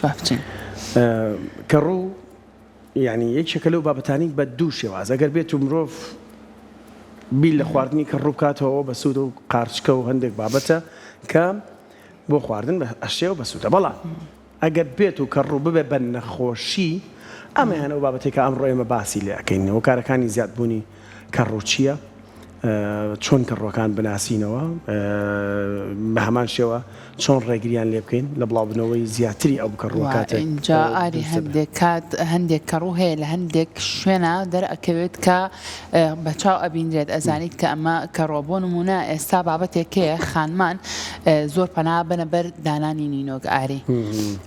بافتین کەڕوو یعنی یەکێکە لەو بابەتانی بە دوو شێواز ئەگەر بێت و مرۆڤ بیل لە خواردنی کەڕوو بکاتەوە بە سوود و قارچکە و هەندێک بابەتە کە بۆ خواردن بە ئەشێ و بە سوودە بەڵام ئەگەر بێت و کەڕوو ببێ بە نەخۆشی ئەمەیانە و بابەتێک کە ئەمڕۆ ئێمە باسی لێ ئەەکەینەوە کارەکانی زیادبوونی کەڕوو چییە چۆن کەڕوەکان بناسینەوە بە هەمان شێوە چۆن ڕێگریان لێ بکەین لە بڵاوبوونەوەی زیاتری ئەو کەڕوەکاتە اینجا ئاری هەندێک کەڕوو هەیە لە هەندێک شوێنە دەرئەکەوێت کە بەچاو ئەبینرێت ئەزانیت کە ئەمە کەڕوە بۆ نمونە ئێستا بابەتێکەیە خانمان زۆر پەنا بنە بەر دانانی نینۆک ئاری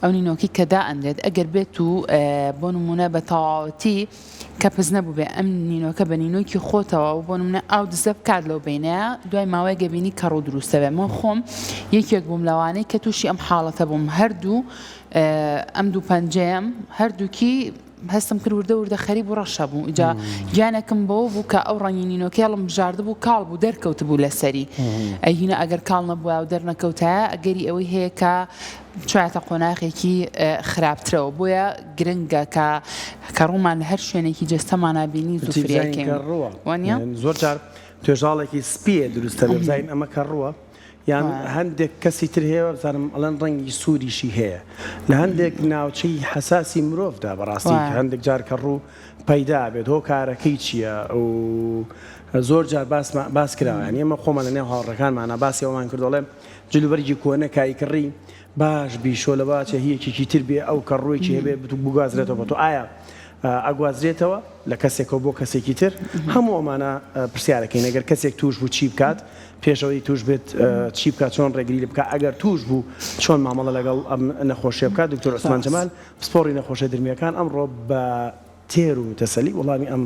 ئەو نینۆکی کە دائەندێت ئەگەر بێت و بۆ نمونە بە تەواوەتی کە پز نەبوو بێ ئەم نینۆکە بە نینۆکی خۆتەوە و بۆ نمونە ئاو دزە بکات لەو بینەیە دوای ماوەیە گەبینی کەڕوو دروستەوێ من خۆم یەکێک بووم لەوانەی کە تووشی ئەم حاڵەتە بووم هەردوو ئەم دوو پەنجەیەم هەردووکی هەستم کرد وردە خەریب و ڕەشە بوو ئیجا گیانێکم بەوە بوو کە ئەو ڕەنگی نینۆکێڵم بژاردە بوو کاڵ بوو دەرکەوت بوو لەسەری ئەهینە ئەگەر کاڵ نەبووە و دەرنەکەوتایە ئەگەری ئەوەی هەیە کە چواتە قۆناغێکی خراپترەوە بۆیە گرنگە کە کەڕوومان لە هەر شوێنێکی جەستەمانە بینی زوفریەکەین وانە زۆر جار توێژاڵێکی سپیە دروستە لە بزین ئەمە کەڕووە یان هەندێک کەسی تر هەیە بزانم ئەڵەن ڕەنگی سووریشی هەیە لە هەندێک ناوچەی حەساسی مرۆڤدا بەڕاستی هەندێک جار کەڕوو پەیدا بێت هۆ کارەکەی چییە و زۆر جار باس کراوە ئێمە خۆمان لە نێو هاوڕەکانمانە باسی ئەومان کردوڵێم جلوبەرجی کۆنە کایکڕی باش بیشۆ لە باچە هیچێکی تر بێ ئەو کەڕوویکی هەبێ بگوازرێتەوە بە تۆ ئایا ئەگوازرێتەوە لە کەسێکەوە بۆ کەسێکی تر هەموو ئەمانە پرسیارەکەین ئەگەر کەسێک توش بوو چی بکات پێشەوەی توش بێت چی بکات چۆن ڕێگری لێ بکات ئەگەر توش بوو چۆن مامەڵە لەگەڵ ئەم نەخۆشیە بکات دکتۆر عوسمان جەمال پسپۆڕی نەخۆشیە درمیەکان ئەمڕۆ بە تێر و تەسەلی وەڵامی ئەم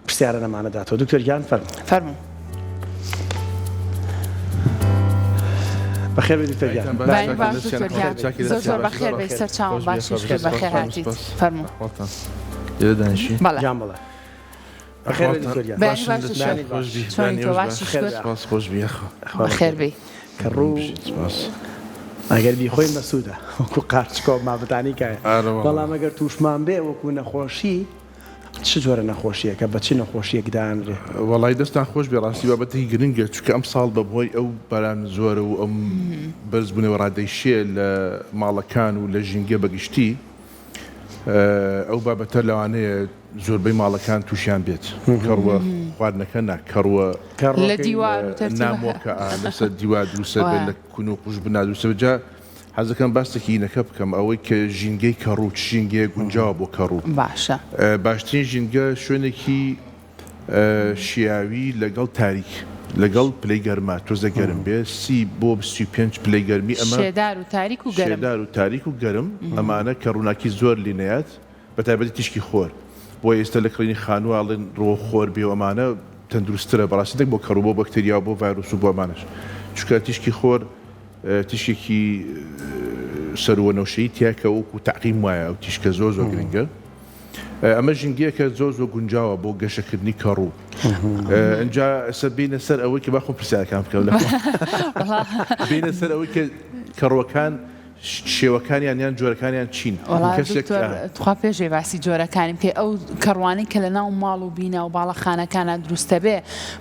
پرسیارە نەمانەداتەوە دکتۆر گیان فەرموو بەخێر بێت دکتۆر گیان زۆر بەخێر بێ سەر چاوم باشش بەخێر هاتیت فەرموو دانیشی جان بڵێ بەخێر بێت دکتۆر گیان بەخێر بێ کەڕوو ئەگەر بیخۆی مەسوودە وەکو قارچکۆ مابەتانی کایە بەڵام ئەگەر تووشمان بێ وەکو نەخۆشی چ جۆرە نەخۆشیەکە بە چی نەخۆشیەک دانرێ وەڵای دەستان خۆش بێ ڕاستی بابەتی گرنگە چونکە ئەم ساڵ بەبهۆی ئەو بەران زۆرە و ئەم بەرزبوونەوە ڕادەیشێ لە ماڵەکان و لە ژینگە بەگشتی ئەو بابەتە لەوانەیە زۆربەی ماڵەکان تووشیان بێت کەڕوە خواردنەکە ناکەڕوە لە دیوار نامۆکە لەسەر دیوار دروسە بێت لە کون و قوش بنادروسە بەجا حەزەکەم باستێکی ئینەکە بکەم ئەوەی کە ژینگەی کەڕوو ژینگەیە گونجاوە بۆ کەڕوو باشە باشترین ژینگە شوێنێکی شیاوی لەگەڵ تاریک لەگەڵ پلەی گەرما تۆزە گەرم بێ 30 بۆ 25 پلەی گەرمی ئەمە شێدار و تاریک و گەرم شێدار و تاریک و گەرم ئەمانە کە ڕووناکی زۆر لینەیەت بە تایبەتی تیشکی خۆر بۆ ئێستا لە کڕینی خانوواڵن ڕۆ خۆر بێ ئەمانە تەندروسترە بەڕاستی دەک بۆ کەڕوو بۆ بەکتریا بۆ ڤایرۆس و بۆ ئەمانش چونکە تیشکی خۆر تیشێکی سەروەنەوشەی تیاکە وەکو تەعقیم وایە ئەو تیشکە زۆر زۆر گرنگە ئەمە ژینگەیەکە زۆر زۆر گونجاوە بۆ گەشەکردنی کەڕوو ئەنجا ئەسەر بینە سەر ئەوەی کە باخۆ پرسیارەکان بکەم لە بینە سەر ئەوەی کە کەڕوەکان شێوەکانیان یان جۆرەکانیان چین خوا پێشێ باسی جۆرەکانیم کە ئەو کەڕوانەی کە لە ناو ماڵ و بینە و باڵەخانەکانە دروستە بێ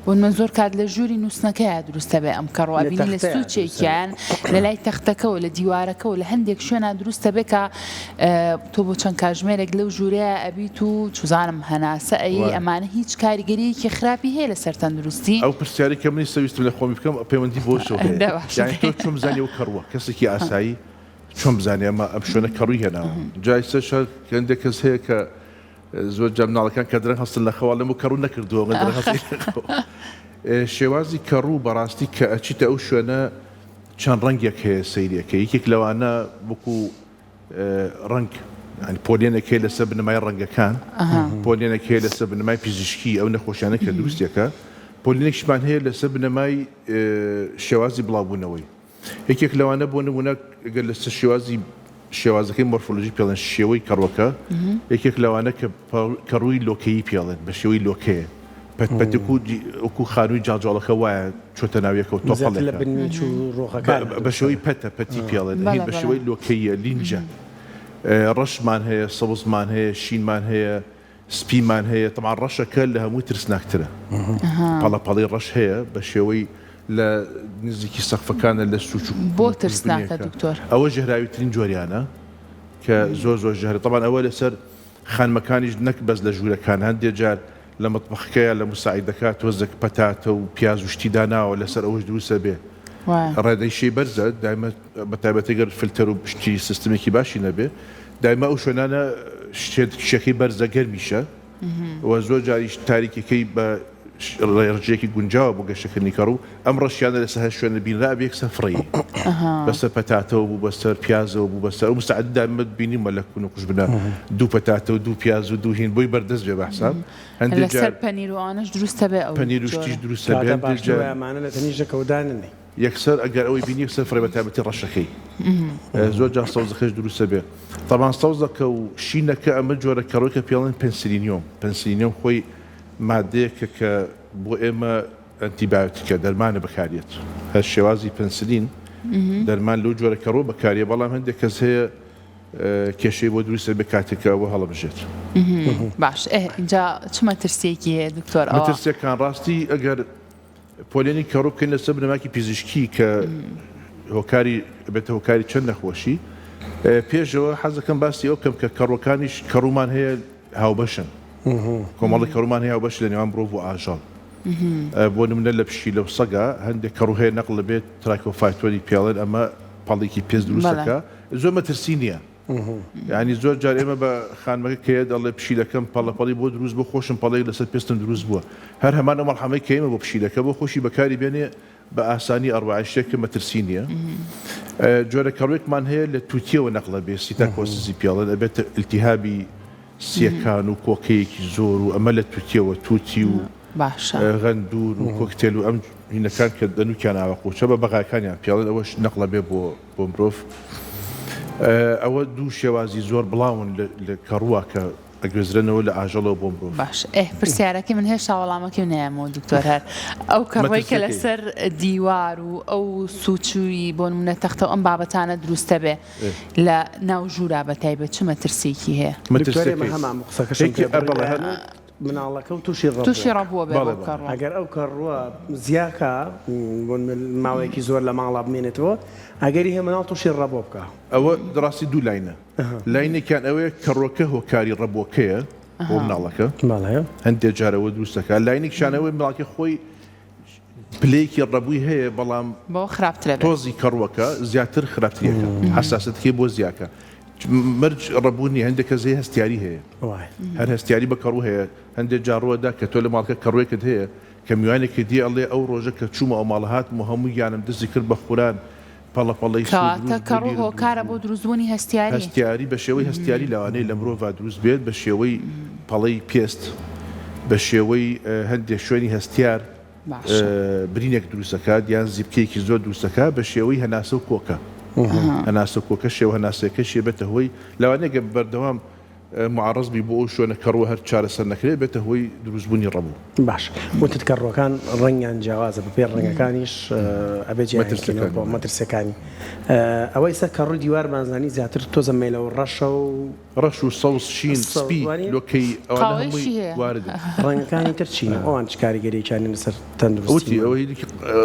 بۆن من زۆر کات لە ژووری نووسنەکەیە دروستە بێ ئەم کەڕوا بینی لە سوچێکیان لە لای تەختەکەەوە لە دیوارەکەەوە لە هەندێک شوێنە دروستە بێ کە تۆ بۆ چەند کاژمێرێک لەو ژوورەیە ئەبیت و چوزانم هەناسە ئەی ئەمانە هیچ کاریگەریەکی خراپی هەیە لەسەر تەندروستی ئەو پرسیاری کە منی سەویستم لە خۆمی بکەم پەیوەندی بۆ شەوە یانی تۆ چۆن بزانی و کەڕوە کەسێکی ئاسایی چۆن بزانێ ئەمە ئەم شوێنە کەڕووی هێناوە جای سەر هەندێک کەس هەیە کە زۆر جا مناڵەکان کە درەنگ هەستن لە خەوا لەمە کەڕوو نەکردووە شێوازی کەڕوو بەڕاستی کە ئەچیتە ئەو شوێنە چەند ڕەنگێک هەیە سەیرەکە یەکێک لەوانە وەکو ڕەنگ پۆلێنێک هەیە لەسەر بنەمای ڕەنگەکان پۆلێنێک هەیە لەسەر بنەمای پزیشکی ئەو نەخۆشیانە کە دروستیەکە پۆلێنێکیشمان هەیە لەسەر بنەمای شێوازی بڵاوبوونەوەی یەکێک لەوانە بۆ نمونە ئەگەر لەسەر شێوازەکەی مۆرفۆلۆژی پێڵێن شێوەی کەڕوەکە یەکێک لەوانە کە کەڕووی لۆکەیی پێڵێن بە شێوەی لۆکەیە پەتپەتێک وەکو خانووی جاڵجاڵەکە وایە چۆتە ناویەکە و تۆپەڵێکە بە شێوەی پەتە پەتی پێڵێن بە شێوەی لۆکەیە لینجە ڕەشمان هەیە سەوزمان هەیە شینمان هەیە سپیمان هەیە طبعا ڕەشەکە لە هەمووی ترسناکترە پەڵەپەڵی ڕەش هەیە بە شێوەی لە نزیکی سەقفەکانە لە سوچ بۆ ترسناکە دکتۆر ئەوە ژێراویترین جۆریانە کە زۆر ژێر طبعا ئەوە لەسەر خانمەکانیش نەک بەس لە ژوورەکان هەندێک جار لە مطبخەکەیە لە مساعیدەکە تۆزێک پەتاتە و پیاز و شتی داناوە لەسەر ئەوەش دروستە بێ ڕێدەی شەی بەرزە دایمە بەتایبەتەگەر فلتەر و پشتی سیستمێکی باشی نەبێ دایمە ئەو شوێنانە شتێکی بەرزە گەرمیشە و زۆر جاریش تاریکەکەی بە ڕێژەیەکی گونجاوە بۆ گەشتەکردنی کەڕوو ئەم ڕەشیانە لەسەر هەر شوێنە بینرا بێک سەفڕی بەسەر پەتاتەوە بوو بەسەر پیازەوە بوو بەسەر و مستعد دامت بینیمە لە کوون و کوش بنە دوو پەتاتە و دوو پیاز و دوو هین بۆی بەردەست بێ بەحساب هەندێک جار پەنیر و ئەوانەش دروستە بێ ئەو پەنیر و شتیش دروستە بێ هەندێک جار ئەمانە لە تەنیژەکەوداننی یەکسەر ئەگەر ئەوەی بینی سەفڕی بە تایبەتی ڕەشەکەی زۆر جار سەوزەکەش دروستە بێ طبعا سەوزەکە و شینەکە ئەمە جۆرە کەڕۆی کە پێڵێن پەنسیلینیۆم خۆی مادەیەکە کە بۆ ئێمە ئەنتیبایۆتیکە دەرمانە بەکارێت هەر شێوازی پەنسلین دەرمان لەو جۆرە کەڕۆ بەکارێ بەڵام هەندێک کەس هەیە کێشەی بۆ دروستە بە کاتێکەوە هەڵەبژێت باش اینجا چ مەترسیەکی هەیە دکتۆر مەترسیەکان ڕاستی ئەگەر پۆلێنی کەڕۆ بکەین لەسەر بنەماکی پزیشکی کە هۆکاری بێتە هۆکاری چەند نەخۆشی پێشەوە حەزەکەم باسی ئەو کەم کە کەڕۆکانیش کەڕوومان هەیە هاوبەشن کۆمەڵی کەڕوومان هەیە هاوبەش لە نێوان مرۆڤ و ئاژەڵ بۆ نمونە لە پشی لەو سەگا هەندێک کەڕوو هەیە نەقل بێت تراکۆفایتۆری پێڵێن ئەمە پەڵێکی پێست دروستەکە زۆر مەترسی نییە یعنی زۆر جار ئێمە بە خانمەکە کەیە دەڵێ پشیلەکەم پەڵەپەڵی بۆ دروست بۆ خۆشم پەڵەی لەسەر پێستم دروست بووە هەر هەمان ئەمەڵحەمەی کەیمە بۆ پشیلەکە بۆ خۆشی بەکاری بێنێ بە ئاسانی ئەڕواعشتێککە مەترسی نییە جۆرە کەڕوێکمان هەیە لە تووتیەوە نەقلە بێ سیتاکۆسیزی پێڵێن ئەبێت ئیلتیهابی سیەکان و کۆکەیەکی زۆر و ئەمە لە تووتیەوە تووتی و غەندور و کۆکتێل و ئەم هینەکان کە دەنووکیان ئاوەقوچە بە بەغاکانیان پێڵێن ئەوەش نەقلە بێ بۆ مرۆڤ ئەوە دوو شێوازی زۆر بڵاون لە کەڕووە کە ئەگوێزرێنەوە لە ئاژەڵەوە بۆ مرۆڤ باش پرسیارەکەی من هێشتا وەڵامەکەی نەیەمەوە دکتۆر هەر ئەو کەڕۆی کە لەسەر دیوار و ئەو سوچووی بۆ نمونە تەختە ئەم بابەتانە دروستە بێ لە ناو ژوورا بەتایبەت چ مەترسێکی هەیە هەمان قسەکەش مناڵەکە و تووشی ڕەبووە بێ ئەگەر ئەو کەڕووە زیاکە ماوەیەکی زۆر لە ماڵا بمێنێتەوە ئەگەری هەیە مناڵ تووشی ڕەبۆ بکە ئەوە دڕاستی دوو لاینە لاینێکیان ئەوەیە کەڕۆکە هۆکاری ڕەبۆکەیە بۆ مناڵەکە هەندێک جارەوە دروستەکە لاینێکشانەوەی مڵاکی خۆی پلەیەکی ڕەبووی هەیە بەڵام بۆ خراپترە تۆزی کەڕوەکە زیاتر خراپتریەکە حساسەتەکەی بۆ زیاکە مرج ڕەبوونی هەندێک کەس هەیە هەستیاری هەیە هەر هەستیاری بە کەڕوو هەیە هەندێک جاڕوەدا کە تۆ لە ماڵکە کەڕوێکت هەیە کە میوانێکی دی ئەڵێ ئەو ڕۆژە کە چوومە ئەو ماڵە هاتم و هەموو گیانم دزی کرد بە خوران پەڵەپەڵەی کەڕوو هۆکارە بۆ دروستبوونی هەستیاری بە شێوەی هەستیاری لەوانەیە لە مرۆڤ دروست بێت بە شێوەی پەڵەی پێست بە شێوەی هەندێک شوێنی هەستیار برینێک دروستەکات یان زیبکەیەکی زۆر دروستەکە بە شێوەی هەناسە و کۆکە هەناسە کۆکە شێوە هەناسەکە شێبێتە هۆی لەوانەیە بەردەوام معارەزبی بۆ ئەو شوێنە کەڕوە هەر چارەسەر نەکرێت بێتە هۆی دروستبوونی ڕەبوو باش وتت کەڕۆکان ڕەنگیان جیاوازە بە پێ ڕەنگەکانیش ئەبێت بۆ مەترسەکانی ئەوەی سەر کەڕووی دیوار بانزانی زیاتر تۆزە مێلە و ڕەش و سەوز شین سپی لۆکەی وارد ڕەنگەکانی ترچین ئەوان چ کاریگەریەکیان لەسەر تەندروستی ئەوەی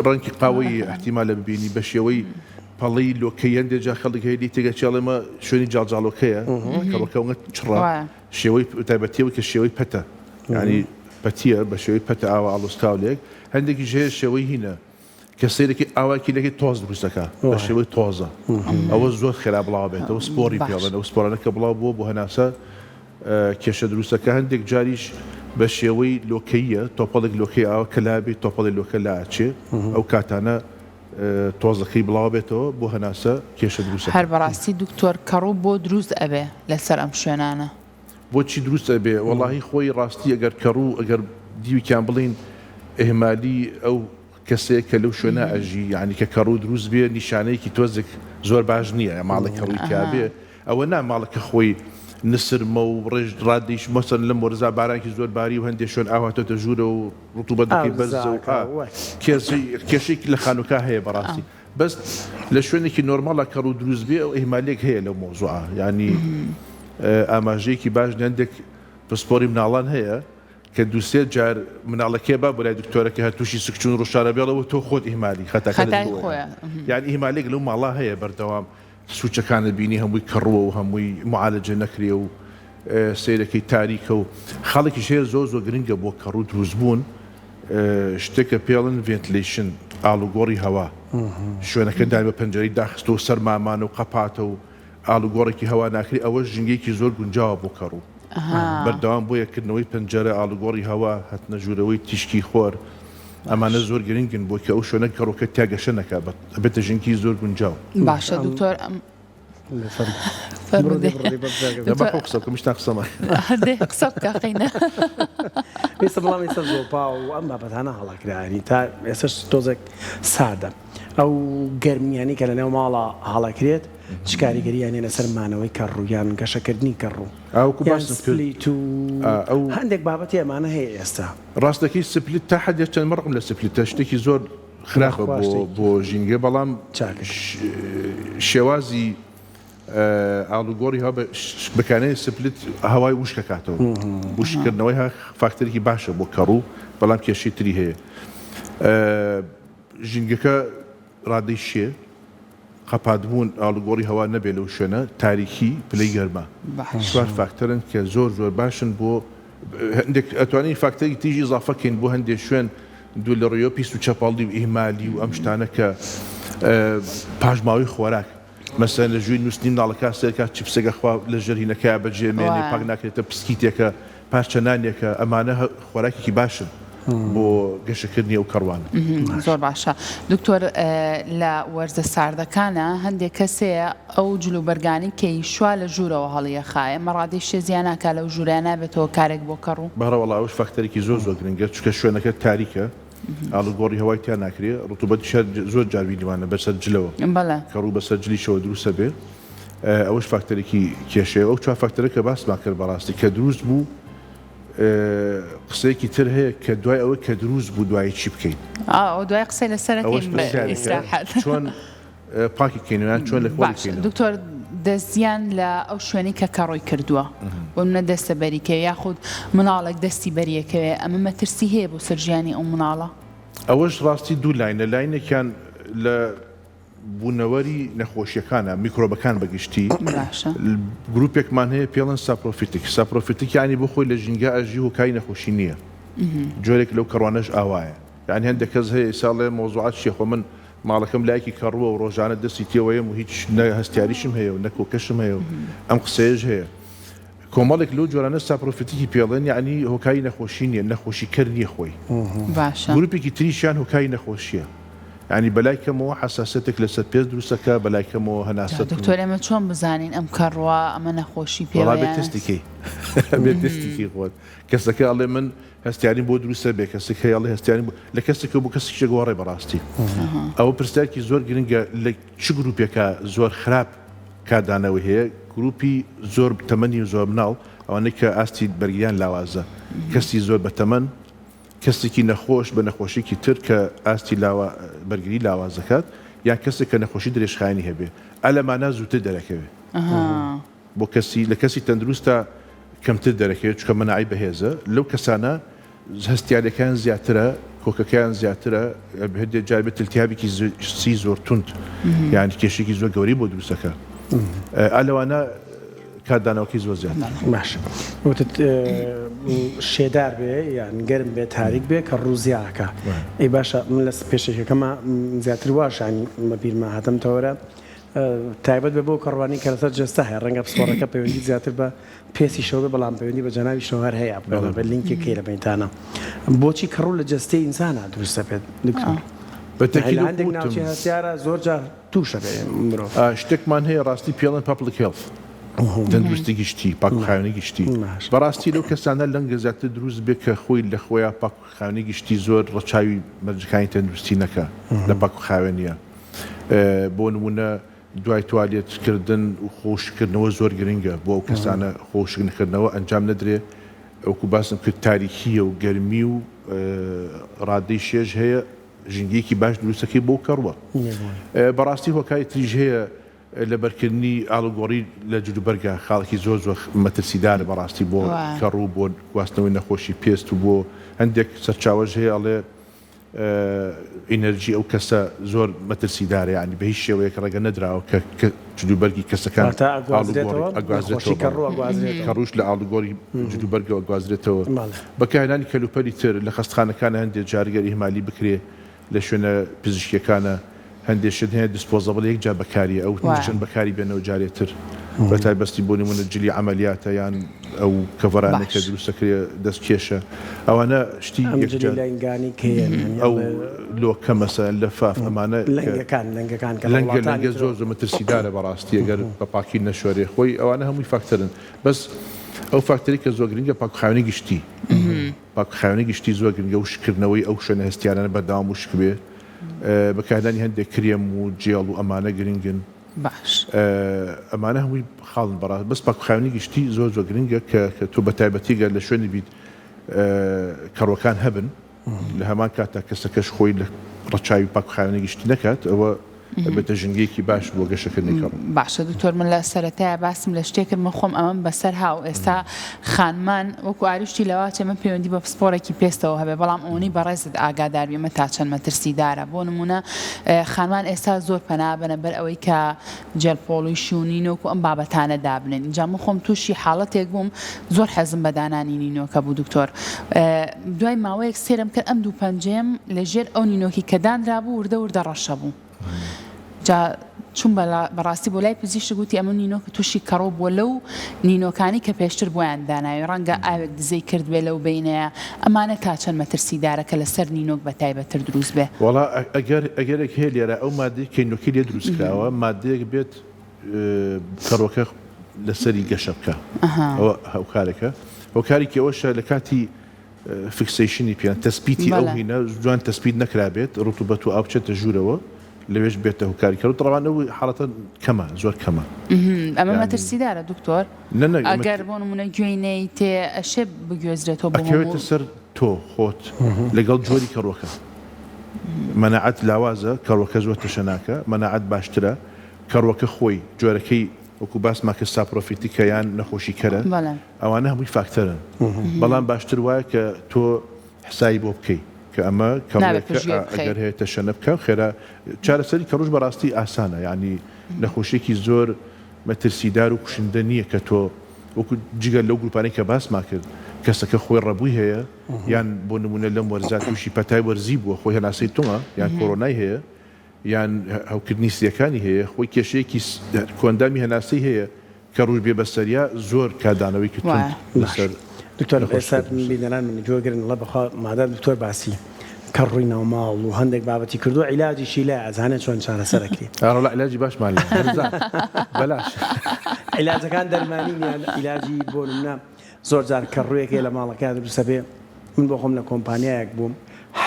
ڕەنگی قاوەی احتیمالە ببینی بە شێوەی پەڵی لۆکەی هەندێک جا خەڵک هەیە تێگە چاڵێمە شوێنی جاڵجاڵۆکەیە کەڵەکەوە چڕا شێوەی تایبەتیەوە کە شێوەی پەتە ینی پەتیە بە شێوەی پەتە ئاوا ئاڵوستاولێک هەندێکی ژێ شێوەی هینە کە سیرێکی ئاواکی لەکەی تۆز دروستەکە بە شێوەی تۆزە ئەوە زۆر خێرا بڵاو بێت ئەو سپۆری پێڵێن ئەو سپۆرانەکە بڵاو بووە بۆ هەناسە کێشە دروستەکە هەندێک جاریش بە شێوەی لۆکەیە تۆپەڵێک لۆکەی ئاوا کەلابی تۆپەڵی لۆکە لاچێ ئەو کاتانە تۆزەکەی بڵاو بێتەوە بۆ هەناسە کێشە دروست هەر بەڕاستی دکتۆر کەڕوو بۆ دروست ئەبێ لەسەر ئەم شوێنانە بۆچی دروست ئەبێ وەڵاهی خۆی ڕاستی ئەگەر کەڕوو ئەگەر دیویان بڵین ئێمالی ئەو کەسەیە کە لەو شوێنە ئەژی یعنی کە کەڕوو دروست بێ نیشانەیەکی تۆزێک زۆر باش نییە ماڵی کەڕووی کابێ ئەوە نا ماڵەکە خۆی نسرمە و ڕێژ ڕادیش مەسەن لەم وەرزا بارانکی زۆر باری و هەندێک شوێن ئاواتۆتە ژوورە و ڕوتوبەتەکەی بەرزە و کێشێکی لە خانووکە هەیە بەڕاستی بەس لە شوێنێکی نۆرماڵە کەڕ و دروست بێ ئەو ئیهمالێک هەیە لەو مۆزوعە ینی ئاماژەیەکی باش هەندێک پسپۆری مناڵان هەیە کە دووسێ جار مناڵەکێ با بۆ لای دکتۆرەکە هەر تووشی سکچون ڕۆژشارە بێڵەوە تۆ خۆت ئیهمالی خەتاکە یعنی ئیهمالێک لەو ماڵا هەیە بەردەوام سوچەکانت بینی هەمووی کەڕووە و هەمووی معالەجە نەکرێ و سیرەکەی تاریکە و خەڵکی شێر زۆر گرنگە بۆ کەڕوو دروستبوون شتێکە پێڵن ڤێنتیلیشن ئاڵوگۆڕی هەوا شوێنەکە دای بە پەنجەرەی داخستە و سەرمامان و قەپاتە و ئاڵوگۆڕێکی هەوا ناکری ئەوە ژنگێکی زۆر گونجاوە بۆ کەڕوو بەردەوام بۆ یەکردنەوەی پەنجەرە ئاڵوگۆڕی هەوا هەتنە ژوورەوەی تیشکی خۆر ئەمانە زۆر گرنگن بۆ کە ئەو شوێنە کەڕۆکە تاگەشە نەکات بێتە ژنکی زۆر گونجاو باشە دکتۆر قسەکەمیشتا قسەمە قسە بکە قینە پێسە بەڵامی سەر زۆپا و ئەم بابەتانە هەڵاکرانی تا ئێستش تۆزێک سادە ئەو گەرمیانی کە لە نێو ماڵە هەڵاکرێت چ کاریگەریانێ لەسەر مانەوەی کەڕوویان گەشەکردنی کەڕوو ئەو هەندێک بابەتی ئەمانە هەیە ئێستا ڕاستەکەی سپلیت تا حدێک چەند مەڕقم لە سپلیتە شتێکی زۆر خراپە بۆ ژینگە بەڵام شێوازی ئاڵوگۆڕی هەوا بەکانەی سپلیت هەوای وشکەکاتەوە وشکردنەوەی ها فاکتەرێکی باشە بۆ کەڕوو بەڵام کێشەی تری هەیە ژینگەکە ڕادەی شێ قەپاتبوون ئاڵوگۆڕی هەوا نەبێت لەو شوێنە تاریکی پلەی گەرمە چوار فاکتەرن کە زۆر باشن بۆ هەندێک ئەتوانین فاکتەری تیژی ئیزافەکەین بۆ هەندێک شوێن دوو لە ڕێیۆ پیس و چەپاڵی و ئیهمالی و ئەم شتانە کە پاژماوەی خۆراک مەسەن لە ژووی نووسنی مناڵەکە سێرکە چیپسێکە خوا لە ژەرهینەکە بەجێمێنێ پاک ناکرێتە پسکیتێکە پارچەنانێکە ئەمانە خۆراکێکی باشن بۆ گەشەکردنی ئەو کەڕوانە زۆر باشە دکتۆر لە وەرزە ساردەکانە هەندێک کەسەیە ئەو جلوبەرگانی کەی شوا لە ژوورەوە هەڵیە خایە مەڕادی شێزیاناکە لەو ژوورە نابێتەوە کارێک بۆ کەڕوو بەڕەوەڵا ئەوش فاکتەرێکی زۆر گرنگە چکە شوێنەکە تاریکە ئاڵوگۆڕی هەوای تیان ناکرێ ڕوتوبەتی زۆر جاروی دیوانە بەسەر جلەوە کەڕوو بەسەر جلیشەوە دروستە بێ ئەوش فاکتەرێکی کێشەیە ئەو چوار فاکتەرە کە باسمان کرد بەڕاستی کە دروست بوو قسەیەکی تر هەیە کە دوای ئەوە کە دروست بوو دوای چی بکەین دوای قسەی لەسەرەکەی چۆن پاکی کەینیان چۆن لە خۆی دکتۆر دەستیان لە ئەو شوێنی کە کەڕۆی کردووە بۆ منە دەستە بەریکەوە یاخود مناڵێک دەستی بەریەکەوێ ئەمە مەترسی هەیە بۆ سەرژیانی ئەو مناڵە ئەوەش ڕاستی دوو لاینە لاینێکیان لە بوونەوەری نەخۆشیەکانە میکرۆبەکان بەگشتی گروپێکمان هەیە پێڵەن ساپرۆفیتیک ینی بۆ خۆی لە ژینگە ئەژی هۆکای نەخۆشی نییە جۆرێک لەو کەڕوانەش ئاوایە یان هەندێک کەس هەیە ساڵێ مۆزوعات شێخۆ من ماڵەکەم لایەکی کەڕووە و ڕۆژانە دەستی تێوەیەم و هیچ هەستیاریشم هەیە و نەکۆکەشم هەیە و ئەم قسەیەش هەیە کۆمەڵێک لەو جۆرانە ساپرۆفیتیکی پێڵێن یعنی هۆکای نەخۆشی نییە نەخۆشی کەر نییە خۆی گروپێکی تریشیان هۆکای نەخۆشیە ینی بەلایکەمەوە حساسەتێک لەسەر پێست دروستەکە بەلایکەمەوە هەناسە دکتۆر ئێمە چۆن بزانین ئەم کەڕوە ئەمە نەخۆشی پێ تستیکەی تستیکی خۆت کەسەکە ئەڵێ من هەستیانی بۆ دروستە بێ کەسێک هەیەڵێ هەستیانی لە کەسێکە بۆ کەسێکی گۆڕێ بەڕاستی ئەوە پرسیارکی زۆر گرنگە لە چ گروپێکە زۆر خراپ کادانەوە هەیە گروپی زۆر تەمەنی و زۆر مناڵ ئەوانەی کە ئاستی بەرگیان لاوازە کەسی زۆر بەتەمەن کەسێکی نەخۆش بە نەخۆشیکی تر کە ئاستی بەرگری لاوازەکات یان کەسێک کە نەخۆشی درێژخایانی هەبێ ئەلەمانە زووتر دەرەکەوێ بۆ کەسی لە کەسی تەندروستە کەمتر دەرەکەوێت چکە مەناعی بەهێزە لەو کەسانە هەستیارەکان زیاترە کۆکەکەیان زیاترە هەندێک جار بێت التیابێکی سی زۆر تونند یان کێشێکی زۆر گەوری بۆ دروستەکە ئەلەوانە کاتدانەوەکی زۆر زیات باش وتت شێدار بێ یان گەرم بێ تاریک بێ کە ڕووزیاکە ئەی باشە من لە پێشێکەکەمە زیاتر واشانی بەبیرما هاتمتەوەرە تایبەت بێ بۆ کەڕوانی کە لەسەر جەستا هەیە ڕەنگە پسپۆڕەکە پەیوەندی زیاتر بە پێسی شەوە بەڵام پەیوەندی بە جەناوی شەوهەر هەیە بە لینکێکی لە بەیتانە بۆچی کەڕوو لە جەستەی ئینسانە دروستە پێت دکتۆر هەندێک ناوچی هەستیارە زۆر جار تووشە بێ مرۆڤ شتێکمان هەیە ڕاستی پێڵەن پابلیک هێڵث تەندروستی گشتی پاکوخاوێنی گشتی بەڕاستی لەو کەسانە لەنگە زیاتر دروست بێ کە خۆی لە خۆیان پاکوخاوێنی گشتی زۆر ڕەچاوی مەرجەکانی تەندروستی نەکە لە پاکوخاوێنیە بۆ نمونە دوای توالێتکردن و خۆشکردنەوە زۆر گرنگە بۆ ئەو کەسانە خۆشکردنەوە ئەنجام نەدرێ ئەوکو باسم کرد تاریکیە و گەرمی و ڕادەی شێژ هەیە ژینگەیەکی باش دروستەکەی بۆ کەڕوە بەڕاستی هۆکاری تریژ هەیە لە بەرکردنی ئاڵوگۆڕی لە جلوبەرگە خاڵکی زۆر مەترسیدارە بەڕاستی بۆ کەڕوو بۆ گواستنەوەی نەخۆشی پێست و بۆ هەندێک سەرچاوەش هەیە ئەڵێ ئینەرژی ئەو کەسە زۆر مەترسیدارە ینی بە هیچ شێوەیەک ڕێگە نەدراوە کە جلوبەرگی کەسەکان کەڕوش لە ئاڵوگۆڕی جلوبەرگەوە گوازرێتەوە بەکارهێنانی کەلوپەری تر لە خەستخانەکانە هەندێک جاریگەری هەمالی بکرێ لە شوێنە پزیشکیەکانە هەندێشت هەیە دیسپۆزەبڵ یەک جا بەکاریە ئەو چەند بەکاری بێنەوە جارێتتر بە تایبەستی بۆ نمونە جلی عملیاتە یان ئەو کەڤەرانێکە دروستەکرێ دەستکێشە ئەوانە شتی ئەو لۆکە مەسەن لە فاف ئەمانە لەنگە زۆر مەترسیدارە بەڕاستی ئەگەر بە پاکی نەشوەرێ خۆی ئەوانە هەمووی فاکتەرن بەس ئەو فاکتەری کە زۆر گرنگە پاکخاوێنی گشتی پاکخاوێنی گشتی زۆر گرنگە و شکردنەوەی ئەو شوێنە هەستیانە بەردەوام و شک بێ بەکاردانی هەندێک کرێم و جێڵ و ئەمانە گرنگن باش ئەمانە هەمووی خاڵن بەڕاست بەس پاکخاوێنی گشتی زۆر گرنگە کە تۆ بە تایبەتیگە لە شوێنی بیت کەڕوەکان هەبن لە هەمان کاتە کەسەکەش خۆی لە ڕەچاوی پاکخاوێنی گشتی نەکات ئەوە بێتە ژنگێکی باش بۆ گەشەکردنی کەڕ باشە دکتۆر من لە سەرەتایە باسم لە شتێکرد من خۆم ئەمەم بەسەر هاو ئێستا خانمان وەکو ئاریشتی لەواچێ من پەیوەندی بە پسپۆرێکی پێستەوە هەبێ بەڵام ئەوەی بەڕێزت ئاگادار بێمە تا چەند مەترسیدارە بۆ نمونە خانمان ئێستا زۆر پەنابەنە بەر ئەوەی کە جێلپۆڵی شوونینۆکو ئەم بابەتانە دابنێن اینجا من خۆم تووشی حاڵەتێک بووم زۆر حەزم بە دانانی نینۆکە بوو دکتۆر دوای ماوەیەک سێرم کرد ئەم دوو پەنجەم لەژێر ئەو نینۆکی کە دانرا بوو وردە وردە ڕەشە بوو جا چون بەڕاستی بۆ لای پزیشک گوتی ئەمە نینۆکە تووشی کەڕۆ بۆ لەو نینۆکانی کە پێشتر بۆیان داناوی ڕەنگە ئاوێک دزەی کرد بێ لەو بینەیە ئەمانە تا چەند مەترسیدارەکە لەسەر نینۆک بە تایبەتر دروست بێ وڵا ئەگەرێک هەیە لێرە ئەو مادەی کەینۆکی لێ دروستکراوە مادەیەک بێت کەڕۆکە لەسەری گەشە بکە ئەوە هەوکارێکە هۆکارێکی ئەوەشە لە کاتی فکسیشنی پێیان تەسپیتی ئەو هینە جوان تەسپیت نەکرابێت ڕوتوبەت و ئاو بچێتە ژوورەوە لەوێش بێتە هۆکاریکە و طبعاً حاڵەتە کەمە زۆر کەمە ئەمە مەترسیدارە دکتۆر ئەگەر بۆ نمونە گوێینەی تێ ئەشێ بگوێزرێتەوە ئەکەوێتە سەر تۆ خۆت لەگەڵ جۆری کەڕۆکە مەناعەت لاوازە کەڕۆکە زۆر تەشەناکە مەناعەت باشترە کەڕۆکە خۆی جۆرەکەی وەکو باسما کە ساپرۆفیتیکە یان نەخۆشیکەرە ئەوانە هەمووی فاکتەرن بەڵام باشتر وایە کە تۆ حسایی بۆ بکەیت کە ئەمە ئەگەر هەیە تەشەنە بکە خێرا چارەسەری کەڕۆژ بەڕاستی ئاسانە ینی نەخۆشیێکی زۆر مەترسیدار و کوشندە نییە کە تۆ وەکو جگەل لەو گروپانەی کە باسما کرد کەسەکە خۆی ڕەبووی هەیە یان بۆ نمونە لەم وەرزات تووشی پەتای وەرزی بووە خۆی هەناسەی تۆمە یان کۆڕۆنای هەیە یان هەوکردنی سیەکانی هەیە خۆی کێشەیەکی کۆندامی هەناسەی هەیە کە ڕووی بێ بەسەریا زۆر کادانەوەی کردن لەسەر دکتۆر ئێستا بینەران من جۆگرن لە بەخوا مادە دکتۆر باسی کەڕووی ناوماڵ و هەندێک بابەتی کردو عیلاجیشی لای ئەزانێت چۆن چارەسەرەکری ئاڕۆڵا عیلاجی باشمان بەلاش عیلاجەکان دەرمانی نیان عیلاجی بۆ نمونە زۆر جار کەڕوویەکێ لە ماڵەکان دروستە بێ من بۆ خۆم لە کۆمپانیایەک بووم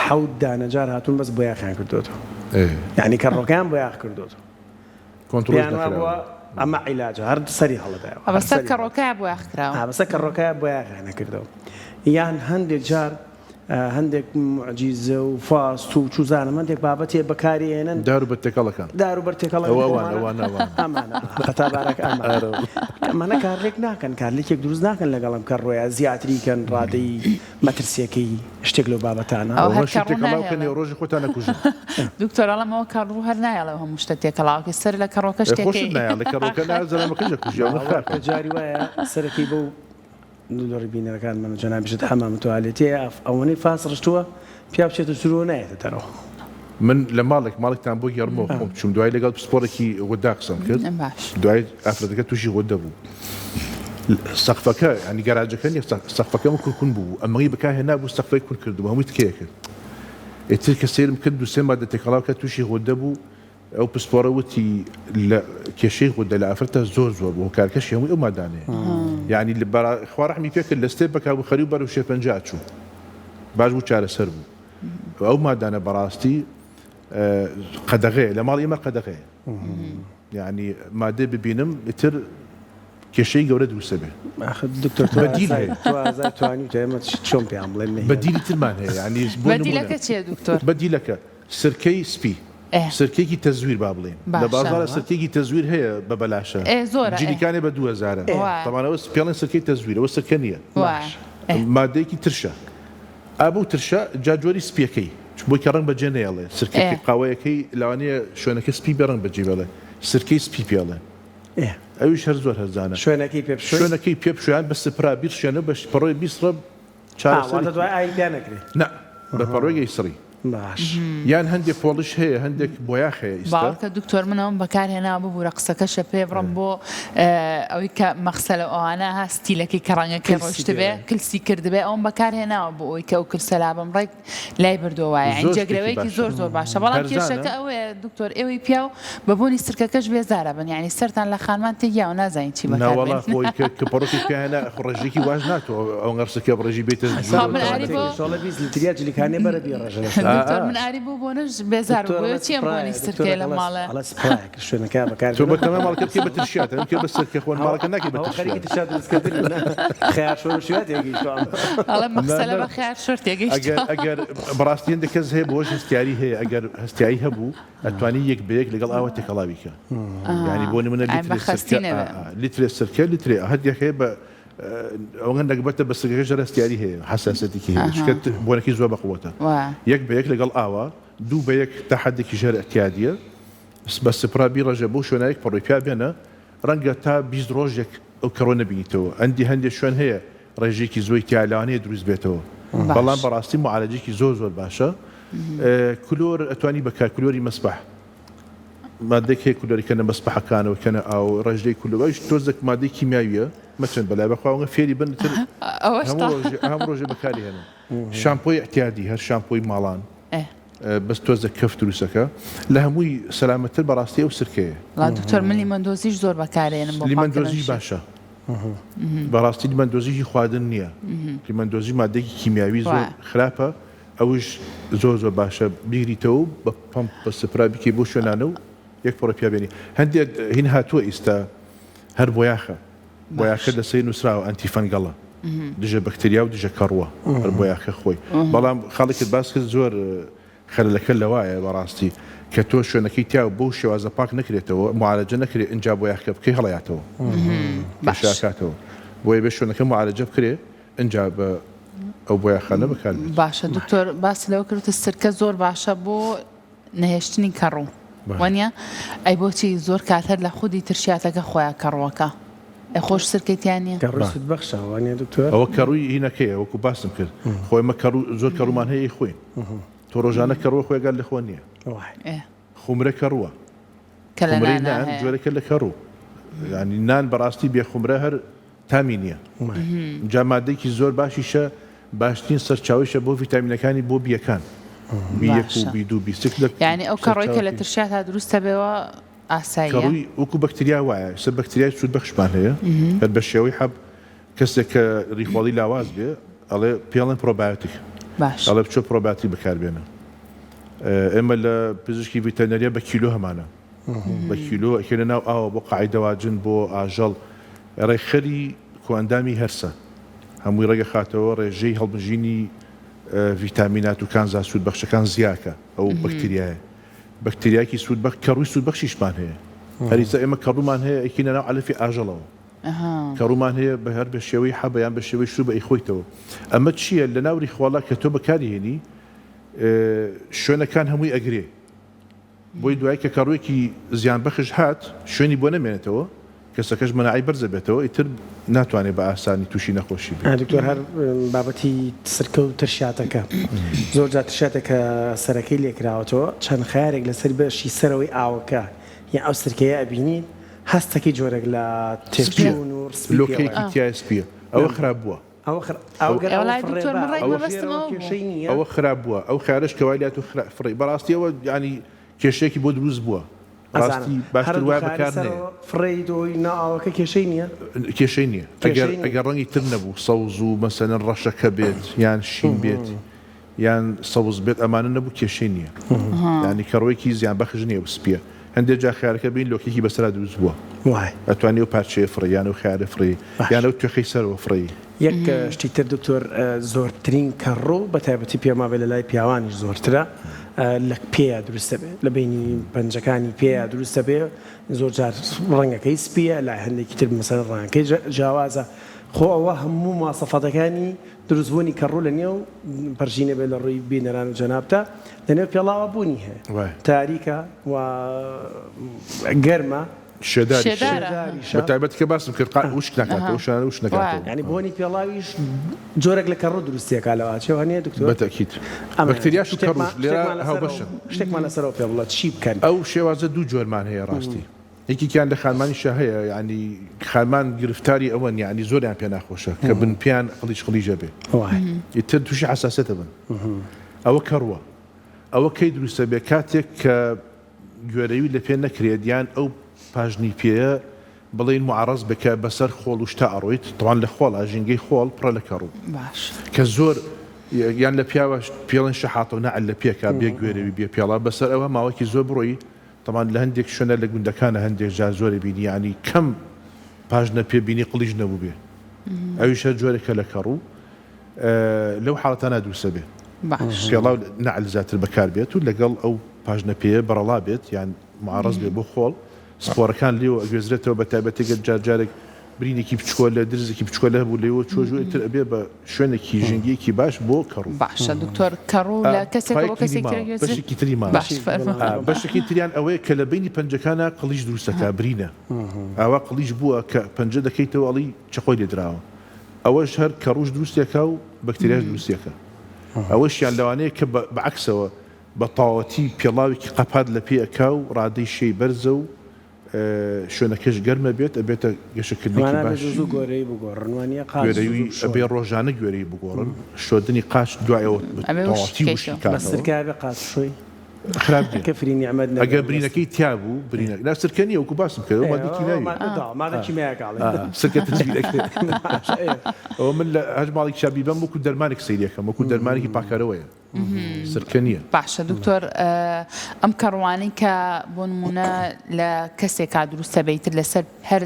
حەوت دانەجار هاتوون بەس بۆ یاخیان کردوتەوە یعنی کەڕۆکەیان بۆ یاخ کردوتەوە کۆنتڕۆل نەکراوە ئەمە عیلاجە هەر سەری هەڵەدایەوە بەسەر کەڕۆکەیە بۆ یاخراوە بەسەر کەڕۆکەیە بۆ یاخیانە کردەوە یان هەندێک جار هەندێک معجیزە و فاست و چوزانە هەندێک بابەتێ بەکارهێنن دار و بەرتێکەڵەکان دار و بەرتێکەڵەوانە هەتابارەك ئەمانە کارێک ناکەن کارلێکێک دروست ناکەن لەگەڵم کە ڕۆیە زیاتریکەن ڕادەی مەترسیەکەی شتێک لەو بابەتانە ڕۆژی خۆتان نەکوژن دکتۆرەڵەمەوە کارڕوو هەر نایڵەوە هەموو شتە تێکەڵاوکە سەر لە کەڕۆکە شتێکی جاری وایە سەرەکی بەو دووری بینەکان من جەنابیشت حەمام توالێتێ ئەوەی فاس ڕشتووە پیا بچێتە سرۆ نایێتە تەرەوە من لە ماڵێکتان بۆ گەڕمەوە خۆم چوم دوای لەگەڵ پسپۆرێکی غۆدا قسەم کرد دوای ئافرەتەکە تووشی غۆدە بوو سەقفەکە ینی گەراجەکە نیە سەقفەکەم کورکون بوو ئەمەی بەکارهێنا بوو سەقفەی کورت کردبوو هەمووی تکەیە کرد ئێتر کە سێرم کرد دو سێ مادە تێکەڵاوکە تووشی غۆدە بوو ئەو پسپۆرە وتی لە کێشەی غۆدە لە ئافرەتە زۆر بوو کارکەشی هەمووی ئەو مادانەیە یعنی خوا ڕەحمی پێ کرد لە ستێ بەکا بوو خەریو بەرەو شێپەنجا چوو باش بوو چارەسەر بوو ئەو مادانە بەڕاستی قەدەغەیە لە ماڵ ئێمە قەدەغەیە یعنی مادەی ببینم ئیتر کێشەی گەورە دروستە بێ دکتۆر توانی چۆن پێیان بڵێن بەدیلی ترمان هەیە ینی بەدیلەکە چیە دکتۆر بەدیلەکە سرکەی سپی سرکێکی تەزویر با بڵێن لە بازارە سرکێکی تەزویر هەیە بە بەلاشە جلیکانێ بە 2000 تەمانەوە پێڵێن سرکەی تەزویرەوە سرکە نییە مادەیەکی ترشە ئابوو ترشە جاجۆری سپیەکەی بۆی کە ڕنگ بەجێ نێڵێ سرکێکی قاوەیەکەی لەوانەیە شوێنەکە سپی بەڕنگ بەجێ بڵێ سرکەی سپی پێڵێن ئەویش هەر زۆر هەرزانە شوێنەکەی پێ بشویان بە سپرا بیر شوێنە بە پەڕۆی 20 دوای ئاین نەکرێت نه بە پەڕۆی سڕی باش یان هەندێک پۆڵش هەیە هەندێک بۆیاخ هەیە باوکە دکتۆر منەوە بەکارهێنا ببوو رە قسەکەشە پێ بڕم بۆ ئەوەی کە مەخسە لە ئەوانە هەستیلەکەی کە ڕەنگەکەی ڕۆشت بێ کلسی کردبێ ئەوم بەکارهێناوە بۆ ئەوی کە ئەو کلسەلا بم ڕێک لای بردۆوایە ئەین جێگرەوەیکی زۆر باشە بەڵام کێشەکە ئەوەیە دکتۆر ئێوەی پیا و بەبوونی سرکەکەش بێزارە بن یعنی سەرتان لە خانمان تێگیا و نازانین چی بەکاربێن خۆی کە پەڕۆکی پێهێنا ڕێژێکی واژ ناتەوە ئەو غەرسەکە بڕێژی بێتە من ئاری بوو بۆنش بێزار بوو چیم بۆنی سرکێ لە ماڵە شوێنەکە بەکار تۆ بەتەمە ماڵەکە بکە بە ترشیاتە بکە بە سەرکە خۆن ماڵەکە ناکە بە ئەڵێ مەخسەلە بە خیار شۆرتێگەی ئەگەر بەڕاستی هەندێک کەس هەیە بۆش هەستیاری هەیە ئەگەر هەستیایی هەبوو ئەتوانی یەک بەیەک لەگەڵ ئاوە تێکەڵاویکە ینی بۆ نمونە لیترێ سرکە لیترێ هەردێک هەیە بە ئەوەن دەگبێتە بە سرگەکە ژەر هەستیاری هەیە حساسەتێکی هەیە شکت بۆنەکەی زۆر بەقوتە یەک بەیەک لەگەڵ ئاوە دوو بەیەک تا حدێکی ژەر ئەتیادیە بە سپرا بیڕەژە بۆ شوێنایەک پەڕۆی پیا بێنە ڕەنگە تا 20 ڕۆژێک ئەو کەڕۆ نەبینیتەوە ئەندی هەندێک شوێن هەیە ڕێژێکی زۆی تیالانەیە دروست بێتەوە بەڵام بەڕاستی معالەجێکی زۆر باشە کلۆر ئەتوانی بەکار کلۆری مەسبح مادەی هەیە کولۆریکە نە مەسبحەکانەوە کەنە ئاو ڕێژەی کولۆریش تۆزێک مادەی کیمیاویە مەچەند بەلای بەخواوە فێری بن هەم ڕۆژێ بەکاری هێنن شامپۆی احتیادی هەر شامپۆی ماڵان بەس تۆزە کەف دروستەکە لە هەمووی سەلامەتتر بەڕاستی ئەو سرکەیە دکتۆر من لیمەندۆزیش زۆر بەکارێنم لیمەندۆزی باشە بەڕاستی لیمەندۆزیی خواردن نییە لیمەندۆزی مادەیەکی کیمیاوی زۆر خراپە ئەوش زۆر باشە بیگریتەوە بە پمپ بە سپرا بکەی بۆ شوێنانە و یەک پڕۆ پیا بێنی هەندێک هین هاتووە ئێستا هەر بۆیاخە دەسەی نووسراوە ئەنتیفەنگەڵە دژە بەکتریا و دژە کەڕوە هەر بۆیاخە خۆی بەڵام خاڵێکت باس کرد زۆر خەلەکە لەوایە بەڕاستی کە تۆ شوێنەکەی تیا و بۆ شێوازە پاک نەکرێتەوە معالەجە نەکرێت ئەنجا بۆیاخەکە بکەی هەڵەیاتەوە باشاکاتەوە بۆیە بێ شوێنەکە معالەجە بکرێ ئەنجا بە ئەو بۆیاخانە بەکار باشە دکتۆر باس لەوە کردوتە سرکە زۆر باشە بۆ نەهێشتنی کەڕوو وانە ئەی بۆچی زۆر کاتەر لە خودی ترشیاتەکە خۆیان کەڕوەکە خۆش سرکەیتیانە بەخشەوانە دکتۆر ئەوە کەڕووی هینەکەیە وەکو باسم کرد خۆی زۆر کەڕوومان هەیە خۆین تۆ ڕۆژانە کەڕوە خۆیگەل لە خۆ نییە خومرە کەڕووە جۆرەکە لە کەڕوو ینی نان بەڕاستی بێخومرە هەر تامی نییە جامادەیەکی زۆر باشیشە باشترین سەرچاویشە بۆ ڤیتامینەکانی بۆ بیەکان یعنی ئەو کەڕۆی کە لە ترشات تا دروستە بێەوە ئاسایی وەکو بەکتریا وایە سەر بەکتریای سوود بەخشمان هەیە هەر بە شێوەی حەب کەسێک کە ڕیخۆڵی لاواز بێ ئەڵێ پێڵێن پرۆبایۆتیک ئەڵێ بچۆ پرۆبایۆتیک بەکاربێنە ئێمە لە پزیشکی ڤیتەرینەریە بە کیلۆ هەمانە بە کیلۆ ئەکێنە ناو ئاوە بۆ قاعدەواجن بۆ ئاژەڵ ڕێکخەری کۆئەندامی هەرسە هەمووی ڕێگە خاتەوە ڕێژەی هەڵبژینی ڤیتامینات و کانزا سوود بەخشەکان زیاکە ئەو بەکتریایە بەکتریاکی سوود بەخش کەڕووی سوود بەخشیشمان هەیە هەریسە ئێمە کەڕوومان هەیە ئەکینە ناو ئەلەفی ئاژەڵەوە کەڕوومان هەیە بە هەر بە شێوەی حەبەیان بە شێوەی شوو بە ئەیخۆیتەوە ئەمە چییە لە ناوری خواڵا کە تۆ بەکارهێنی شوێنەکان هەمووی ئەگرێ بۆی دوای کە کەڕوویەکی زیان بەخش هات شوێنی بۆ نەمێنێتەوە کەسەکەش مەناعی بەرزە بێتەوە ئیتر ناتوانێت بە ئاسانی تووشی نەخۆشی دکتۆر هەر بابەتی سرکە و ترشاتەکە زۆر جا ترشاتێکە سەرەکەی لێکراوەتەوە چەند خیارێک لەسەر بەشی سەرەوەی ئاوەکە یا ئەو سرکەیە ئەبینین هەستەکەی جۆرەك لە تێپیون و لۆکەیەکی تایسپیە ئەوە خراپ بووە ئەوە خراپ بووە ئەو خارش کەوایلات و فڕی بەڕاستیەوە ینی کێشەیەکی بۆ دروست بووە ڕاستی باشتر وای بەکارنێ فڕی دۆی ناوەکە کێشەی نییە کێشەی نییە ئەگەر ڕەنگی تر نەبوو سەوز و مەسەلەن ڕەشەکە بێت یان شین بێت یان سەوز بێت ئەمانە نەبوو کێشەی نییە ینی کەڕۆیەکی زیان بەخش نییە و سپیە هەندێک جا خیارەکە بین لۆکێکی بەسەرا دروست بووە ئەتوانی و پارچەیە فڕی یان و خیارە فڕی یان ئەو توێخەی سەرەوە فڕی یەک شتی تر دکتۆر زۆرترین کەڕۆ بە تایبەتی پێما بێ لە لای پیاوانیش زۆرترە لە پێ دروستە بێ لە بینی پەنجەکانی پێ دروستە بێ زۆر جار ڕەنگەکەی سپیە لای هەندێکی تر مەسەر ڕەنگەکەی جیاوازە خۆ ئەوە هەموو مواصفەتەکانی دروستبوونی کەڕوو لە نێو پەرژینە بێ لە ڕووی بینەران و جەنابتە لەنێو پێڵاوە بوونی هەیە تاریکە و گەرمە بەتایبەت کە باسم کرد وش نکاتەوە شانە وش نکاتەوە ینی بۆنی پێڵاویش جۆرێک لە کەڕوو دروستیەکە لەواچێ هەنێ دکتۆر بەتەکید بەکتریاش و کەڕوش لێرە هاوبەشن شتێکمان لەسەرەوە پێ بڵێت چی بکەن ئەو شێوازە دوو جۆرمان هەیە ڕاستی یەکێکیان لە خانمانیشە هەیە ینی خانمان گرفتاری ئەوەن یعنی زۆریان پێ ناخۆشە کە بنپیان قڵیجە بێ ئیتر تووشی حساسەتە بن ئەوە کەڕوە ئەوە کەی دروستە بێ کاتێک کە گوێرەوی لە پێ نەکرێت یان ئەو پاژنی پێە بڵین معرض بکە بەسەر خۆڵ و شتا ئەڕۆیت طوان لە خۆڵ ژینگەی خۆڵ پڕە لە کەڕوو کە زۆر یان لە پیاوە پێڵن شەحاتە و نەعل لە پێکا بێ گوێرەوی بێ پێڵا بەسەر ئەوە ماوەکی زۆر بڕۆی طبعا لە هەندێک شوێنە لە گوندەکانە هەندێک جار زۆری بینی ینی کەم پاژنە پێ بینی قڵیژ نەبوو بێ ئەویشە جۆرێکە لە کەڕوو لەو حاڵەتانە دووسە بێ پێڵاو نەعل زیاتر بەکار بێت و لەگەڵ ئەو پاژنە پێ بەرەڵا بێت یان معرض بێ بۆ خۆڵ سپۆرەکان لێوە ئەگوێزرێتەوە بە تایبەتێگە جارجارێک برینێکی بچکۆ لە درزێکی بچکۆ لە هەبوو لێوە چۆژوتر ئەبێ بە شوێنێکی ژنگیەکی باش بۆ کەڕوو باشە دکتۆر کەڕوو لە بەشێکی تری بەشێکی تریان ئەوەیە کە لە بینی پەنجەکانە قڵیش دروستەکە برینە ئاوا قڵیش بووە کە پەنجە دەکەیتەوە ئەڵی چقۆی لێدراوە ئەوەش هەر کەڕوش دروستێکە و بەکتریاش دروستێکە ئەوەشیان لەوانەیە کە بەعکسەوە بە تاوەتی پێڵاوێکی قەپات لە پێەکا و ڕادەی شەی بەرزە و شوێنەکەش گەرمە بێت ئەبێتە گەشەکردنی باش گۆرەی بگۆڕنوانیە گوێرەوی ئەبێ ڕۆژانە گوێرەی بگۆڕن شۆدنی قاش دوایەوە سرکا بێ قاسشۆی خراپ کەفرینی ئەمەد ئەگە برینەکەی تیا بوو برینە لا سرکەنی وەکو باسم کردەوە مادەکی ناوی مادەکی مایەکاڵێ سرکە ئەوە من لە هەژ ماڵێکی شابی بەم وەکو دەرمانێک سەیرەکەم وەکو دەرمانێکی پاکارەوەیە سرکە نییە باشە دکتۆر ئەم کەڕوانەی کە بۆ نمونە لە کەسێکا دروستە بیتر لەسەر هەر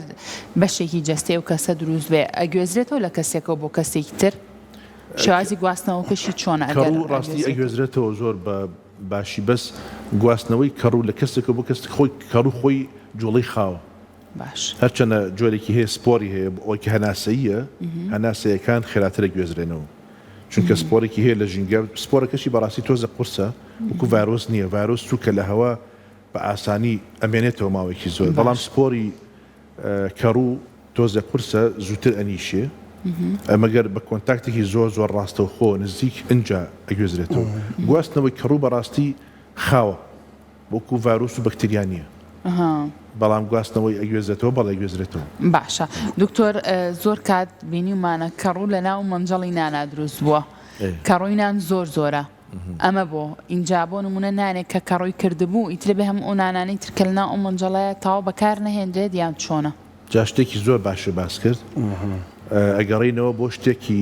بەشێکی جەستێ و کەسە دروست بێ ئەگوێزرێتەوە لە کەسێکەوە بۆ کەسێکی تر شوازی گواستنەوە کەشی چۆنە کەڕوو ڕاستی ئەگوێزرێتەوە زۆر بە باشی بەس گواستنەوەی کەڕوو لە کەسێکە بۆ کەس خۆی کەڕوو خۆی جوڵەی خاوە باش هەرچەنە جۆرێکی هەیە سپۆری هەیە ئەوەی هەناسەیە هەناسەیەکان خێراترە گوێزرێنەوە چونکە سپۆرێکی هەیە لە ژینگە سپۆرەکەشی بەڕاستی تۆزە قورسە وەکو ڤایرۆس نییە ڤایرۆس چووکە لە هەوا بە ئاسانی ئەمێنێتەوە ماوەیەکی زۆر بەڵام سپۆری کەڕوو تۆزە قورسە زووتر ئەنیشێ ئەمەگەر بە کۆنتاکتێکی زۆر زۆر ڕاستەوە خۆ نزیک ئەنجا ئەگوێزرێتەوە گواستنەوەی کەڕوو بەڕاستی خاوە وەکو ڤایرۆس و بەکتریانیە بەڵام گواستنەوەی ئەگوێزێتەوە بەڵێ ئەگوێزرێتەوە باشە دکتۆر زۆر کات بینیمانە کەڕوو لە ناو مەنجەڵی نانا دروست بووە کەڕووی نان زۆر زۆرە ئەمە بۆ اینجا بۆ نمونە نانێک کە کەڕووی کردبوو ئیتر بێ هەم ئەو نانانەی ترکە لە ناو ئەو مەنجەڵەیە تاوا بەکار نەهێنرێت یان چۆنە جا شتێکی زۆر باشە باس کرد ئەگەڕینەوە بۆ شتێکی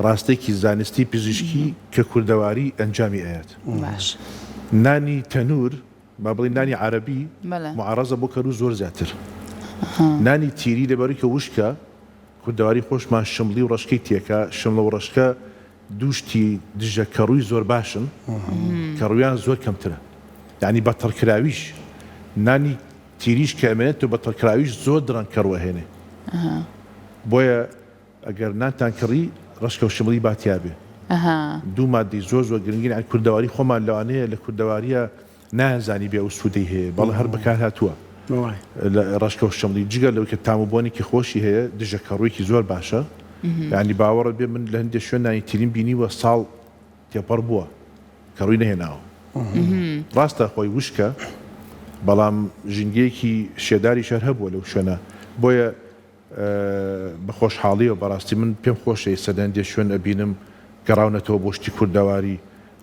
ڕاستێکی زانستی پزیشکی کە کوردەواری ئەنجامی ئاەت باش نانی تەنور با بڵین نانی عەرەبی معرەزە بۆ کەڕوو زۆر زیاتر نانی تیری لەبەری کە وشکە کوردەواری خۆشمان شمڵی و ڕەشکەی تێکە شمڵە و ڕەشکە دووشتی دژە کەڕووی زۆر باشن کەڕوویان زۆر کەمترە یعنی بەتەڕکراویش نانی تیریش کە ئەمێنێت و بەتەڕکراویش زۆر درەنگ کەڕووە هێنێ بۆیە ئەگەر نانتان کڕی ڕەشکە و شمڵی باتیابێ دوو مادەی زۆر زۆر گرنگین عن کوردەواری خۆمان لەوانەیە لە کوردەواریە نازانی بێ ئەو سوودەی هەیە بەڵێ هەر بەکار هاتووە لە ڕەشکە و شمڵی جگە لەو کە تاموبۆنێکی خۆشی هەیە دژە کەڕوویەکی زۆر باشە ینی باوەڕە بێ من لە هەندێک شوێن نانی تیرین بینیوە ساڵ تێپەڕ بووە کەڕووی نەهێناوە ڕاستە خۆی وشکە بەڵام ژینگەیەکی شێداری شەر هەبووە لەو شوێنە بۆیە بە خۆشحاڵیەوە بەڕاستی من پێم خۆشەی سەدەندێ شوێن ئەبینم گەڕاونەتەوە بۆ شتی کوردەواری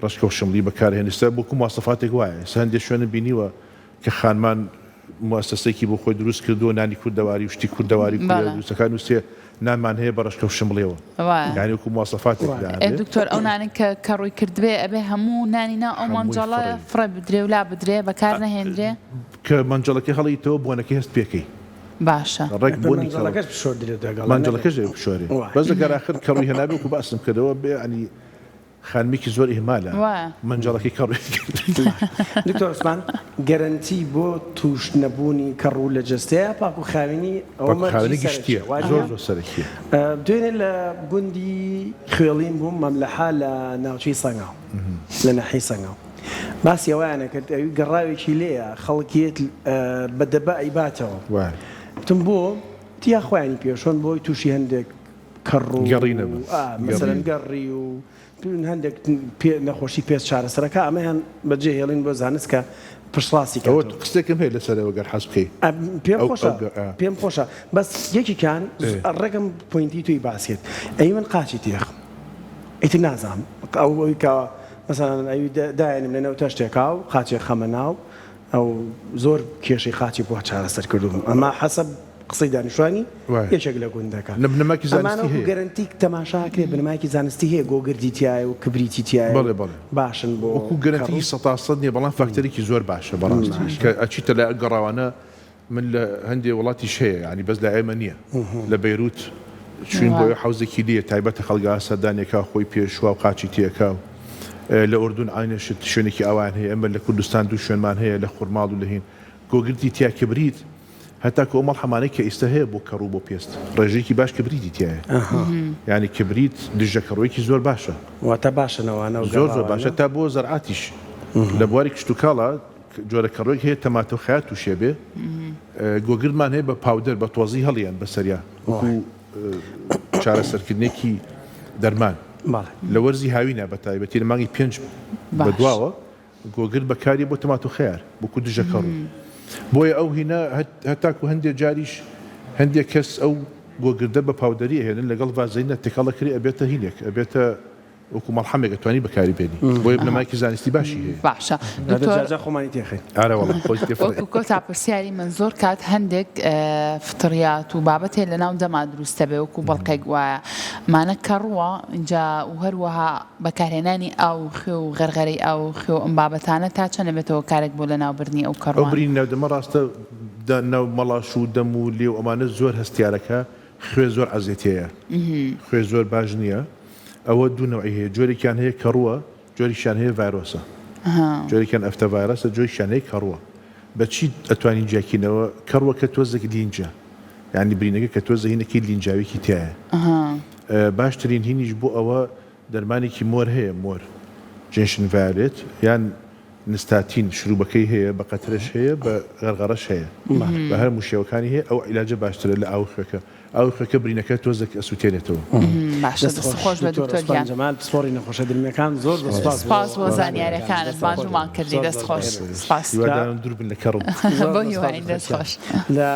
ڕشکە و شمڵی بەکارهێنستە بۆکو مواصفاتێک وایە هەندێک شوێنە بینیوە کە خانمان موسسەیەکی بۆ خۆی دروست کردووە نانی کوردەواری وشتی کوردەواری دووسەکان وسێ نانمان هەیە بە ڕشکە و شمڵێەوە یعنی وەکو مواصفاتێک دکتۆر ئەو نانێک کە کەڕووی کردبێ ئەبێ هەموو نانینا ئەو مەنجەڵە فڕە بدرێ و لا بدرێ بەکار نەهێنرێ کە مەنجەڵەکەی هەڵیتەوە بۆنەکەی هەست پێکەی باشە ڕێک بۆنی مەنجەڵەکەش بشۆرێ بەس ئەگەر ئاخر کەڕووی هەنابێ وەکو باسم کردەوە بێ ینی خانمێکی زۆر ئیهمالە وایە. منجەڵەکەی کەڕێک دکتۆر عوسمان گەرنتی بۆ توش نەبوونی کەڕ و لە جستەیە پاک و خاوێنی خاوێنی گشتیە زۆر زۆر سەرەکیە. دوێنێ لە گوندی خوێڵین بووم مەملەحا لە ناوچەی سەنگاو لە نەحی سەنگاو باسی ئەویانە کرد ئەوی گەڕاوێکی لێیە خەڵکیت بەدەبە ئەیباتەوە وتم بۆ تیا خۆیانی پێشۆن بۆی تووشی هەندێک کەڕ و گەڕی نەبن مەسەرەن گەڕی و هەندێک نەخۆشی پێست چارەسەرەکە ئەمەیان بەجێ هێڵین بۆ زانست کە پشتڵاسی قستێکم هەیە لەسەرەوە گەر حەز بکەی پێم خۆشە بەس یەکێکیان ڕێگەم پوینتی توی باسێت ئەی من قاچی تێخ ئیتر نازانم ئەوەی کە مەسەڵەن ئەوی دایانم لە نەوتە شتێکا و قاچێ خەمە ناو ئەو زۆر کێشەی قاچی بۆ چارەسەر کردوم ئەمە حەسەب قسەی دانیشتوانی یەکێک لە گوندەکە بنەماکی زانستی هەیە گەرنتی تەماشاکرێ بنەماکی زانستی هەیە گۆگردی تایە و کبریتی تایە باشن بۆ وەکو گەرنتی 100% نیە بەڵام فاکتەرێکی زۆر باشە بەڕاستی کە ئەچیتە لە گەڕاوانە من لە هەندێک وڵاتیش هەیە ینی بەس لە ئێمە نییە لە بەیروت چوین بۆ حوزێکی دیە تایبەتە خەڵگا سەردانێکا خۆی پێشوا و قاچی تێکا و لە ئوردون ئاینەشت شوێنێکی ئەوان هەیە ئەمە لە کوردستان دوو شوێنمان هەیە لە خورماڵ و لە هین گۆگردی تیا کبریت هەتا کە ئەومەڵ حەمانەی کە ئێستا هەیە بۆ کەڕوو بۆ پێست ڕێژێکی باش کبریتی تایە ینی کبریت دژە کەڕۆیەکی زۆر باشە واتە باشنەوەوانە زۆر زۆر باشە تا بۆ زەرعاتیش لە بواری کشت و کاڵە جۆرە کەڕۆیەک هەیە تەماتە و خەیات و شێبێ گۆگردمان هەیە بە پاودەر بە تۆزی هەڵیان بەسەریا چارەسەرکردنێکی دەرمان لە وەرزی هاوینە بە تایبەتی لە مانگی 5 بەدواوە گۆگرد بەکاری بۆ تەمات و خەیار بۆکو دژە کەڕوو بۆیە ئەو هینە هەتاکو هەندێک جاریش هەندێک کەس ئەو گۆگردە بە پاودەری هێنن لەگەڵ ڤازەینە تێکەڵەکری ئەبێتە هینێک ئەبێتە وەکو مەڵحەمێک دەتوانی بەکاری بێنی بۆیە بنەمایکی زانستی باشی هەیە باشە خۆمانی تێخێت وەکو کۆتا پرسیاری من زۆر کات هەندێک فتڕیات و بابەتێ لە ناو دەما دروستە بێ وەکو بەڵقێک وایە مانە کەڕووە اینجا و هەروەها بەکارهێنانی ئاو خوێ و غەرغەرەی ئاو خوێ ئەم بابەتانە تا چەندە بێتەوە کارێک بۆ لە ناوبردنی ئەو کەڕوە ئەو برین ناودەمە ڕاستە ناو مەڵاش و دەم و لێو ئەمانە زۆر هەستیارەکە خوێ زۆر عەزێتەیە خوێ زۆر باش نییە ئەوە دوو نەوعی هەیە جۆرێکیان هەیە کەڕووە جۆریشیان هەیە ڤایرۆسە جۆرێکیان ئەفتە ڤایرۆسە جۆریشیان هەیە کەڕووە بەچی ئەتوانین جیاکینەوە کەڕووە کە تۆزێک لینجە یعنی برینەکە کە تۆزە هینەکەی لینجاوێکی تایە باشترین هینیش بۆ ئەوە دەرمانێکی مۆر هەیە مۆر جێنشن ڤایۆلێت یان نستاتین شروبەکەی هەیە بە قەترەش هەیە بە غەرغەڕەش هەیە بە هەر موشێوەکانی هەیە ئەو عیلاجە باشترە لە ئاو خوێکە ئاو خوێکە برینەکە تۆزێک ئەسووتێنێتەوە خۆش بە دکتۆر جەمال سپۆری نەخۆشە دڵنیەکان زۆر سپاس بۆ زانیاریەکانت بانجومان کردی دەست خۆش سپاس دوور بن لە کەڕم بۆ هیوانی دەست خۆش لە